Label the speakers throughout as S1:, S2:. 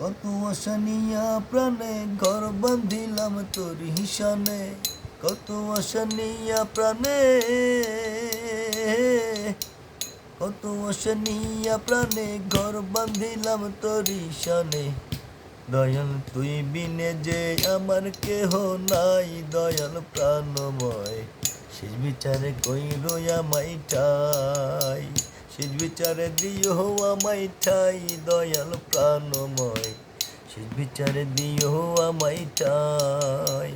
S1: কত আশা নিয়া প্রাণে ঘর বাঁধিলাম তোর হিসানে, কত আশা নিয়া প্রাণে, কত আশা নিয়া প্রাণে ঘর বাঁধিলাম তোর হিসানে। দয়াল তুই বিনে যে আমার কেহ নাই, দয়াল প্রাণময় শেষ বিচারে কইর আমায় ঠাই, শেষ বিচারে দিও আমায় ঠাই, দয়াল প্রাণময় শেষ বিচারে দিও আমায় ঠাই।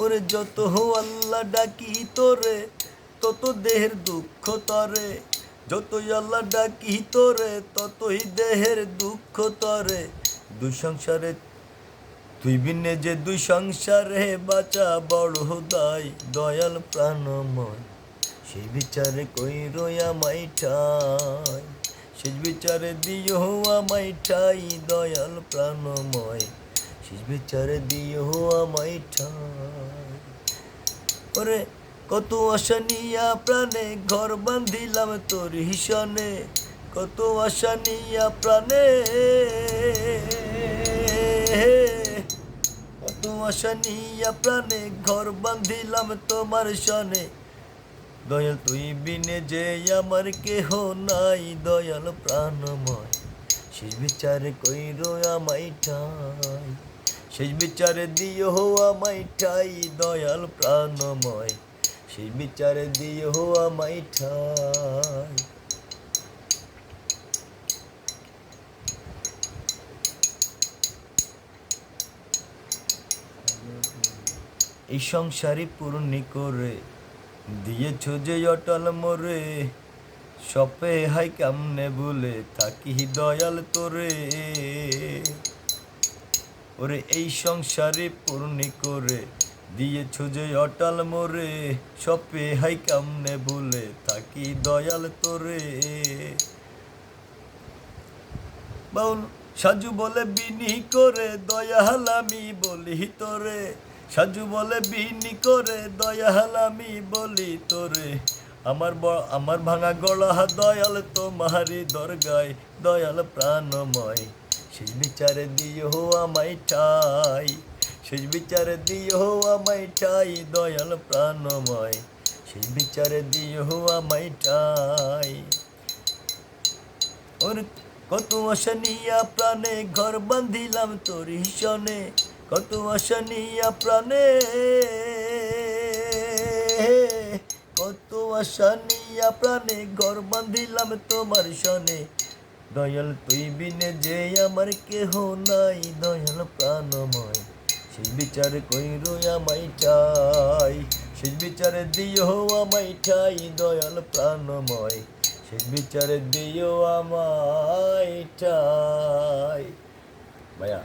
S1: ওরে যত আল্লাহ ডাকি তোরে তত দেহের দুঃখ তরে, যতই আল্লাহ ডাকি তোরে ততই দেহের দুঃখ তরে। দুই সংসারে তুই বিনে যে দুই সংসারে বাঁচা বড় দায়, দয়াল প্রাণময় সেই বিচারে কইর আমায় ঠাই, শেষ বিচারে দিও আমায় ঠাই, দয়াল প্রাণময় শেষ বিচারে দিও আমায় ঠাই। ওরে কত আশা নিয়া প্রাণে ঘর বাঁধিলাম তোর হিসানে, কত আশা নিয়া প্রাণে, কত আশা নিয়া প্রাণে ঘর বাঁধিলাম তোমার সনে। দয়াল তুই বিনে যে আমার কেহ নাই, দয়াল প্রাণময় শেষ বিচারে কইর আমায় ঠাই, শেষ বিচারে দিও আমায় ঠাই, দয়াল প্রাণময় শেষ বিচারে দিও আমায় ঠাই। এই সংসারী পূর্ণি করে দিয়েছ যে অটল মোরে, সপে হাই কেমনে বলে থাকি দয়াল তোরে। ওরে এই সংসারে পূর্ণি করে দিয়েছ যে অটল মোরে, সপে হাই কেমনে বলে থাকি দয়াল তোরে। বাউল সাজু বলে বিনি করে দয়াল আমি বলি তোরে, সাজু বলে বিনি করে দয়াল আমি বলি তোরে। আমার ভাঙা গলা দয়াল তোমারি দরগায়, দয়াল প্রাণময় শেষ বিচারে দিও আমায় ঠাই, শেষ বিচারে দিও আমায় ঠাই, দয়াল প্রাণময় শেষ বিচারে দিও আমায় ঠাই। ওর কত আশা নিয়া প্রাণে ঘর বাঁধিলাম তোর হিসনে, কত আশা নিয়া প্রাণে, কত আশা নিয়া প্রাণে ঘর বাঁধিলাম তোমার সনে। দয়াল তুই বিনে যে আমার কেহ নাই, দয়াল প্রাণময় সেই বিচারে কইর আমায় ঠাই, সেই বিচারে দিও আমায় ঠাই, দয়াল প্রাণময় শেষ বিচারে দিও আমায় ঠাই। ভাইয়া।